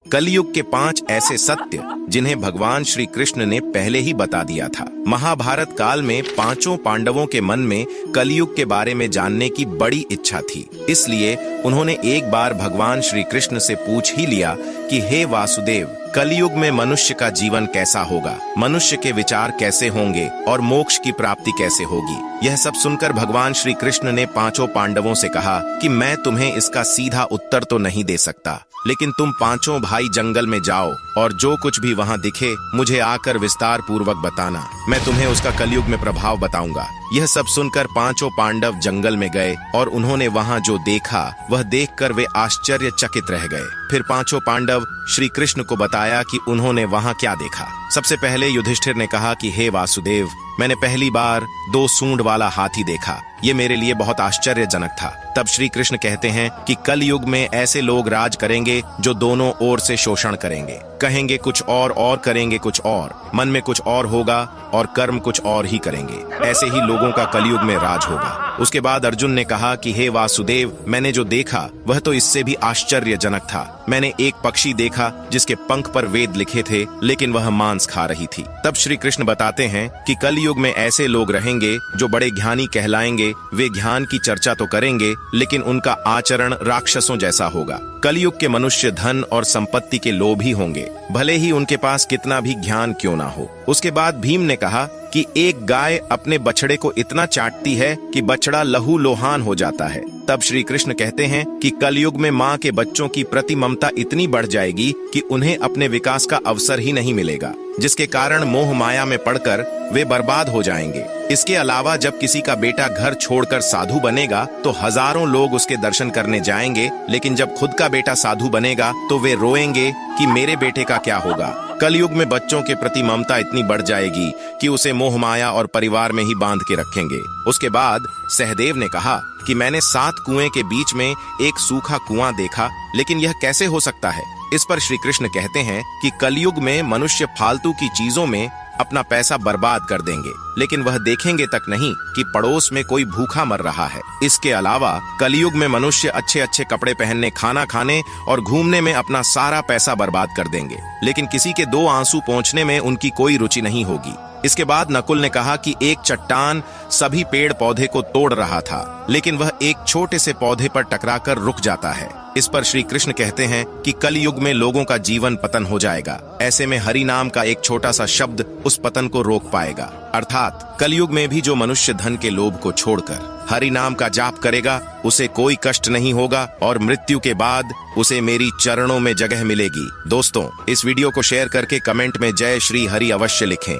कलयुग के 5 ऐसे सत्य जिन्हें भगवान श्री कृष्ण ने पहले ही बता दिया था। महाभारत काल में पांचों पांडवों के मन में कलयुग के बारे में जानने की बड़ी इच्छा थी। इसलिए उन्होंने एक बार भगवान श्री कृष्ण से पूछ ही लिया कि हे वासुदेव, कलयुग में मनुष्य का जीवन कैसा होगा, मनुष्य के विचार कैसे होंगे और मोक्ष की प्राप्ति कैसे होगी। यह सब सुनकर भगवान श्री कृष्ण ने पांचों पांडवों से कहा कि मैं तुम्हें इसका सीधा उत्तर तो नहीं दे सकता, लेकिन तुम पांचों भाई जंगल में जाओ और जो कुछ भी वहां दिखे मुझे आकर विस्तार पूर्वक बताना। मैं तुम्हें उसका कलयुग में प्रभाव बताऊंगा। यह सब सुनकर पांचों पांडव जंगल में गए और उन्होंने वहां जो देखा वह देखकर वे आश्चर्यचकित रह गए। फिर पांचों पांडव श्री कृष्ण को बताया कि उन्होंने वहां क्या देखा। सबसे पहले युधिष्ठिर ने कहा कि हे वासुदेव, मैंने पहली बार 2 सूंड वाला हाथी देखा। ये मेरे लिए बहुत आश्चर्यजनक था। तब श्री कृष्ण कहते हैं कि कल युग में ऐसे लोग राज करेंगे जो दोनों ओर से शोषण करेंगे, कहेंगे कुछ और करेंगे कुछ और, मन में कुछ और होगा और कर्म कुछ और ही करेंगे। ऐसे ही लोगों का कलयुग में राज होगा। उसके बाद अर्जुन ने कहा कि हे वासुदेव, मैंने जो देखा वह तो इससे भी आश्चर्यजनक था। मैंने एक पक्षी देखा जिसके पंख पर वेद लिखे थे, लेकिन वह मांस खा रही थी। तब श्री कृष्ण बताते हैं कि कलयुग में ऐसे लोग रहेंगे जो बड़े ज्ञानी कहलाएंगे। वे ज्ञान की चर्चा तो करेंगे, लेकिन उनका आचरण राक्षसों जैसा होगा। कलयुग के मनुष्य धन और संपत्ति के लोभी होंगे, भले ही उनके पास कितना भी ज्ञान क्यों ना हो। उसके बाद भीम ने कहा कि एक गाय अपने बछड़े को इतना चाटती है कि बछड़ा लहू लोहान हो जाता है। तब श्री कृष्ण कहते हैं कि कलयुग में माँ के बच्चों की प्रति ममता इतनी बढ़ जाएगी कि उन्हें अपने विकास का अवसर ही नहीं मिलेगा, जिसके कारण मोह माया में पड़कर वे बर्बाद हो जाएंगे। इसके अलावा जब किसी का बेटा घर छोड़कर साधु बनेगा तो हजारों लोग उसके दर्शन करने जाएंगे, लेकिन जब खुद का बेटा साधु बनेगा तो वे रोएंगे कि मेरे बेटे का क्या होगा। कलयुग में बच्चों के प्रति ममता इतनी बढ़ जाएगी कि उसे मोह माया और परिवार में ही बांध के रखेंगे। उसके बाद सहदेव ने कहा कि मैंने 7 कुएं के बीच में एक सूखा कुआं देखा, लेकिन यह कैसे हो सकता है। इस पर श्री कृष्ण कहते हैं कि कलयुग में मनुष्य फालतू की चीजों में अपना पैसा बर्बाद कर देंगे, लेकिन वह देखेंगे तक नहीं कि पड़ोस में कोई भूखा मर रहा है। इसके अलावा कलयुग में मनुष्य अच्छे अच्छे कपड़े पहनने, खाना खाने और घूमने में अपना सारा पैसा बर्बाद कर देंगे, लेकिन किसी के 2 आंसू पोंछने में उनकी कोई रुचि नहीं होगी। इसके बाद नकुल ने कहा कि एक चट्टान सभी पेड़ पौधे को तोड़ रहा था, लेकिन वह एक छोटे से पौधे पर टकराकर रुक जाता है। इस पर श्री कृष्ण कहते हैं कि कलयुग में लोगों का जीवन पतन हो जाएगा। ऐसे में हरि नाम का एक छोटा सा शब्द उस पतन को रोक पाएगा। अर्थात कलयुग में भी जो मनुष्य धन के लोभ को छोड़कर हरि नाम का जाप करेगा उसे कोई कष्ट नहीं होगा और मृत्यु के बाद उसे मेरी चरणों में जगह मिलेगी। दोस्तों, इस वीडियो को शेयर करके कमेंट में जय श्री हरि अवश्य लिखें।